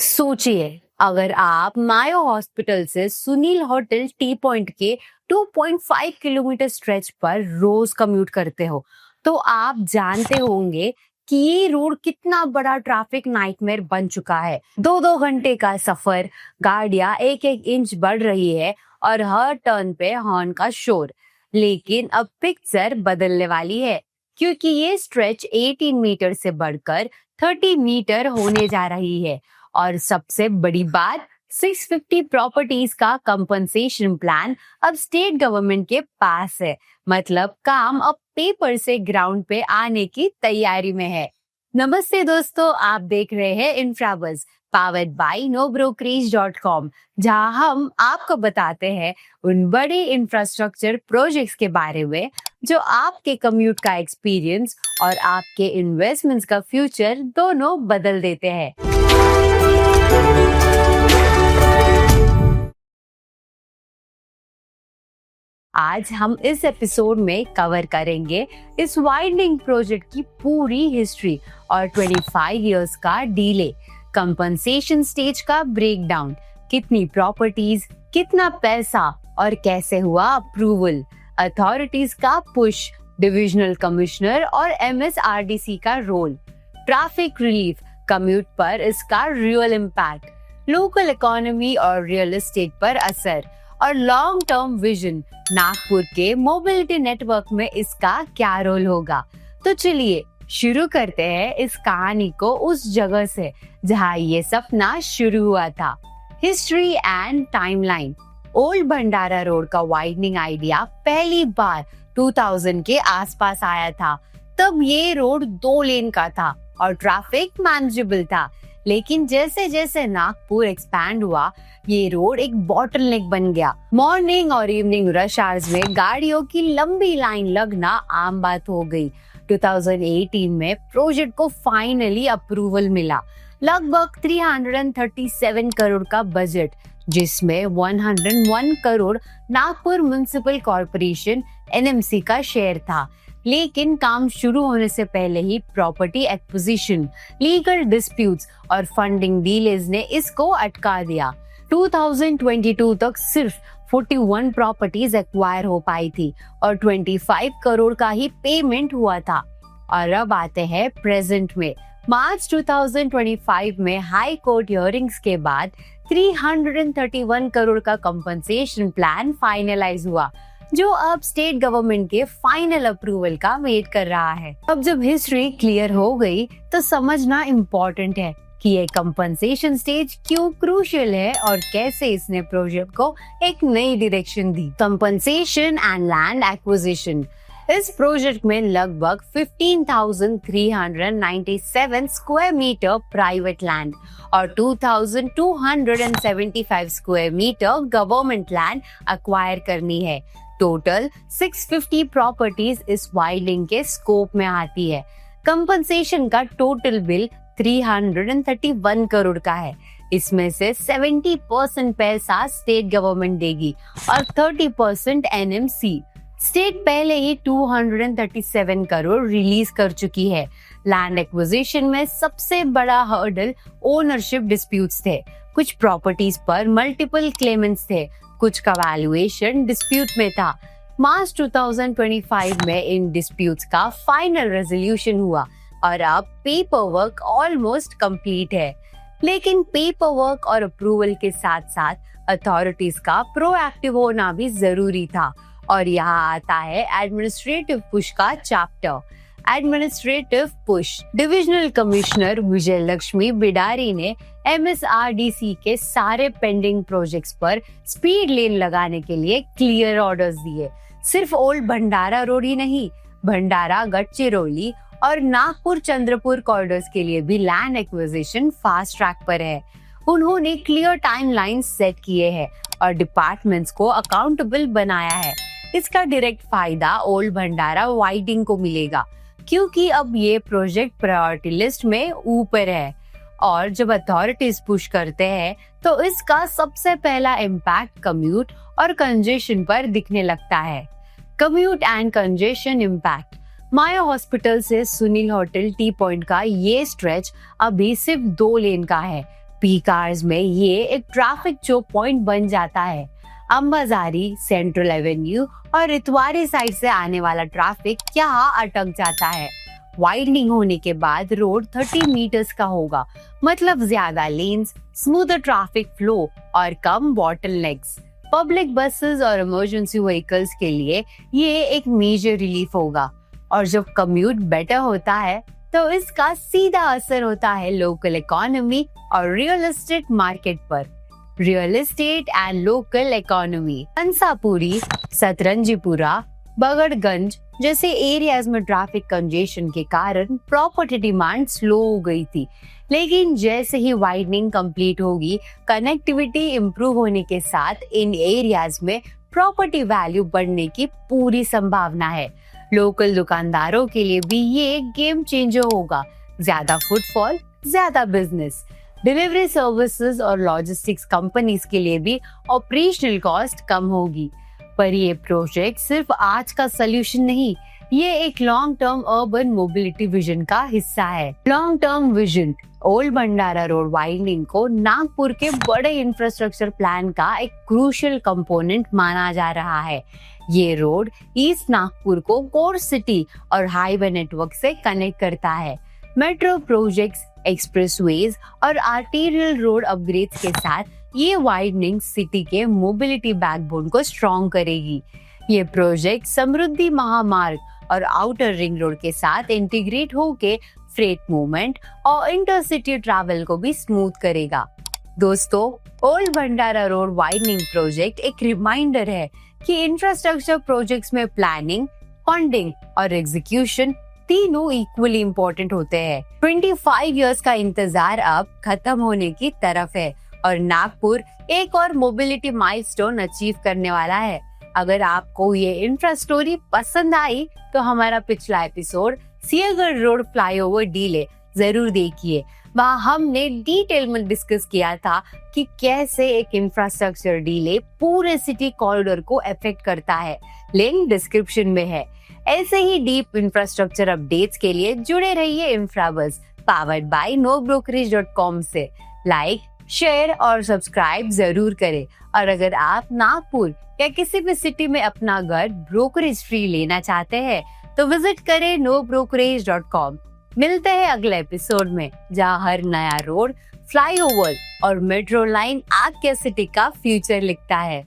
सोचिए, अगर आप मायो हॉस्पिटल से सुनील होटल टी पॉइंट के 2.5 किलोमीटर स्ट्रेच पर रोज कम्यूट करते हो, तो आप जानते होंगे कि ये रोड कितना बड़ा ट्रैफिक नाइटमेयर बन चुका है। 2-2 घंटे का सफर, गाड़ियां एक एक इंच बढ़ रही है और हर टर्न पे हॉर्न का शोर। लेकिन अब पिक्चर बदलने वाली है, क्योंकि ये स्ट्रेच 18 मीटर से बढ़कर 30 मीटर होने जा रही है। और सबसे बड़ी बात, 650 प्रॉपर्टीज का कंपनसेशन प्लान अब स्टेट गवर्नमेंट के पास है। मतलब काम अब पेपर से ग्राउंड पे आने की तैयारी में है। नमस्ते दोस्तों, आप देख रहे हैं इंफ्राबज़, पावर्ड बाय nobrokerage.com, जहां हम आपको बताते हैं उन बड़े इंफ्रास्ट्रक्चर प्रोजेक्ट्स के बारे में जो आपके कम्यूट का एक्सपीरियंस और आपके इन्वेस्टमेंट्स का फ्यूचर दोनों बदल देते हैं। आज हम इस एपिसोड में कवर करेंगे इस वाइडनिंग प्रोजेक्ट की पूरी हिस्ट्री और 25 इयर्स का डीले, कंपनसेशन स्टेज का ब्रेकडाउन, कितनी प्रॉपर्टीज, कितना पैसा और कैसे हुआ अप्रूवल, अथॉरिटीज का पुश, डिविजनल कमिश्नर और MSRDC का रोल, ट्रैफिक रिलीफ, कम्यूट पर इसका रियल इम्पैक्ट, लोकल इकोनॉमी और रियल एस्टेट पर असर और लॉन्ग टर्म विजन, नागपुर के मोबिलिटी नेटवर्क में इसका क्या रोल होगा। तो चलिए शुरू करते हैं इस कहानी को उस जगह से जहां ये सपना शुरू हुआ था। History and timeline. Old Bhandara road का वाइडनिंग आइडिया पहली बार 2000 के आसपास आया था। तब ये रोड 2 लेन का था और ट्रैफिक मैनेजेबल था। लेकिन जैसे जैसे नागपुर एक्सपैंड हुआ, ये रोड एक बॉटलनेक बन गया। मॉर्निंग और इवनिंग रश आवर्स में गाड़ियों की लंबी लाइन लगना आम बात हो गई। 2018 में प्रोजेक्ट को फाइनली अप्रूवल मिला। लगभग 337 करोड़ का बजट, जिसमें 101 crore Nagpur municipal corporation NMC का शेयर था। लेकिन काम शुरू होने से पहले ही प्रॉपर्टी एक्विजिशन, लीगल डिस्प्यूट्स और फंडिंग डिलेज ने इसको अटका दिया। 2022 तक सिर्फ 41 प्रॉपर्टीज एक्वायर हो पाई थी और 25 करोड़ का ही पेमेंट हुआ था। और अब आते हैं प्रेजेंट में। मार्च 2025 में हाई कोर्ट हियरिंग्स के बाद 331 करोड़ का कंपनसेशन प्लान फाइनलाइज हुआ, जो अब स्टेट गवर्नमेंट के फाइनल अप्रूवल का वेट कर रहा है। अब जब हिस्ट्री क्लियर हो गई, तो समझना इम्पोर्टेंट है कि ये कंपनसेशन स्टेज क्यों क्रूशियल है और कैसे इसने प्रोजेक्ट को एक नई डायरेक्शन दी। Compensation and land acquisition. इस प्रोजेक्ट में लगभग 15,397 स्क्वायर मीटर प्राइवेट लैंड और 2,275 square metre government land acquire करनी है। टोटल 650 प्रॉपर्टीज इस वाइडनिंग के स्कोप में आती है। कंपनसेशन का टोटल बिल 331 करोड़ का है। इसमें से 70% पैसा स्टेट गवर्नमेंट देगी और 30% NMC। स्टेट पहले ही 237 करोड़ रिलीज कर चुकी है। लैंड एक्विजिशन में सबसे बड़ा हर्डल ओनरशिप डिस्प्यूट्स थे। कुछ प्रॉपर्टीज पर मल्टीपल क्लेमेंट्स थे, कुछ का वैल्यूएशन डिस्प्यूट में था। मार्च 2025 में इन डिस्प्यूट्स का फाइनल रेजोल्यूशन हुआ और अब पेपर वर्क ऑलमोस्ट कंप्लीट है। लेकिन पेपर वर्क और अप्रूवल के साथ साथ अथॉरिटीज का प्रोएक्टिव होना भी जरूरी था। और यहाँ आता है एडमिनिस्ट्रेटिव पुश का chapter. Administrative push. Divisional commissioner Vijay Lakshmi Bidari ने MSRDC के सारे पेंडिंग प्रोजेक्ट्स पर स्पीड लेन लगाने के लिए क्लियर ऑर्डर्स दिए। सिर्फ ओल्ड भंडारा रोड ही नहीं, भंडारा गढ़चिरौली और नागपुर चंद्रपुर कॉरिडोर्स के लिए भी लैंड एक्विजिशन फास्ट ट्रैक पर है। उन्होंने क्लियर टाइमलाइन सेट किए हैं और डिपार्टमेंट्स को अकाउंटेबल बनाया है। इसका डायरेक्ट फायदा ओल्ड भंडारा वाइडनिंग को मिलेगा, क्योंकि अब ये प्रोजेक्ट प्रायोरिटी लिस्ट में ऊपर है। और जब अथॉरिटीज पुश करते हैं, तो इसका सबसे पहला इम्पैक्ट कम्यूट और कंजेशन पर दिखने लगता है। Commute and congestion impact. Mayo hospital से सुनील होटल टी पॉइंट का ये स्ट्रेच अभी सिर्फ 2 लेन का है। पीक आवर्स में ये एक ट्रैफिक चोक पॉइंट बन जाता है। अंबाजारी, सेंट्रल एवेन्यू और इतवारी साइड से आने वाला ट्रैफिक यहाँ अटक जाता है। वाइडनिंग होने के बाद रोड 30 मीटर्स का होगा, मतलब ज्यादा लेन्स, स्मूथर ट्रैफिक फ्लो और कम बॉटलनेक्स। पब्लिक बसेस और इमरजेंसी व्हीकल्स के लिए ये एक मेजर रिलीफ होगा। और जब कम्यूट बेटर होता है तो इसका सीधा असर होता है लोकल इकोनॉमी और रियल एस्टेट मार्केट पर। Real estate and local economy. Hansapuri, Satranjipura, Bagadganj जैसे एरियाज में ट्रैफिक कंजेशन के कारण प्रॉपर्टी डिमांड स्लो हो गई थी, लेकिन जैसे ही वाइडनिंग कंप्लीट होगी, कनेक्टिविटी इंप्रूव होने के साथ इन एरियाज में प्रॉपर्टी वैल्यू बढ़ने की पूरी संभावना है। लोकल दुकानदारों के लिए भी ये एक गेम चेंजर होगा। ज्यादा फुटफॉल, ज्यादा बिजनेस। डिलीवरी सर्विसेज और लॉजिस्टिक्स कंपनीज के लिए भी ऑपरेशनल कॉस्ट कम होगी। पर ये प्रोजेक्ट सिर्फ आज का सोल्यूशन नहीं, ये एक long term urban mobility vision का हिस्सा है। लॉन्ग टर्म विजन ओल्ड भंडारा रोड वाइडनिंग को नागपुर के बड़े इंफ्रास्ट्रक्चर प्लान का एक क्रूशियल कंपोनेंट माना जा रहा है। ये रोड ईस्ट नागपुर को कोर सिटी और हाईवे नेटवर्क से कनेक्ट करता है। मेट्रो प्रोजेक्ट्स, एक्सप्रेसवेज और आर्टेरियल रोड अपग्रेड्स के साथ ये वाइडनिंग सिटी के मोबिलिटी बैकबोन को स्ट्रॉन्ग करेगी। ये प्रोजेक्ट समृद्धि महामार्ग और आउटर रिंग रोड के साथ इंटीग्रेट होके फ्रेट मूवमेंट और इंटरसिटी ट्रैवल को भी स्मूथ करेगा। दोस्तों, ओल्ड भंडारा रोड वाइडनिंग प्रोजेक्ट एक रिमाइंडर है कि इंफ्रास्ट्रक्चर प्रोजेक्ट्स में प्लानिंग, फंडिंग और एग्जीक्यूशन तीनों इक्वली इम्पोर्टेंट होते हैं। 25 इयर्स का इंतजार अब खत्म होने की तरफ है और नागपुर एक और मोबिलिटी माइलस्टोन अचीव करने वाला है। अगर आपको ये इंफ्रा स्टोरी पसंद आई तो हमारा पिछला एपिसोड सियागढ़ रोड फ्लाईओवर डीले जरूर देखिए। वहाँ हमने डिटेल में डिस्कस किया था कि कैसे एक इंफ्रास्ट्रक्चर डीले पूरे सिटी कॉरिडोर को अफेक्ट करता है। लिंक डिस्क्रिप्शन में है। ऐसे ही डीप इंफ्रास्ट्रक्चर अपडेट्स के लिए जुड़े रहिए इंफ्राबस, पावर्ड बाय nobrokerage.com से। लाइक, शेयर और सब्सक्राइब जरूर करें। और अगर आप नागपुर या किसी भी सिटी में अपना घर ब्रोकरेज फ्री लेना चाहते हैं तो विजिट करें nobrokerage.com। मिलते हैं अगले एपिसोड में, जहां हर नया रोड, फ्लाईओवर और मेट्रो लाइन आपके सिटी का फ्यूचर लिखता है।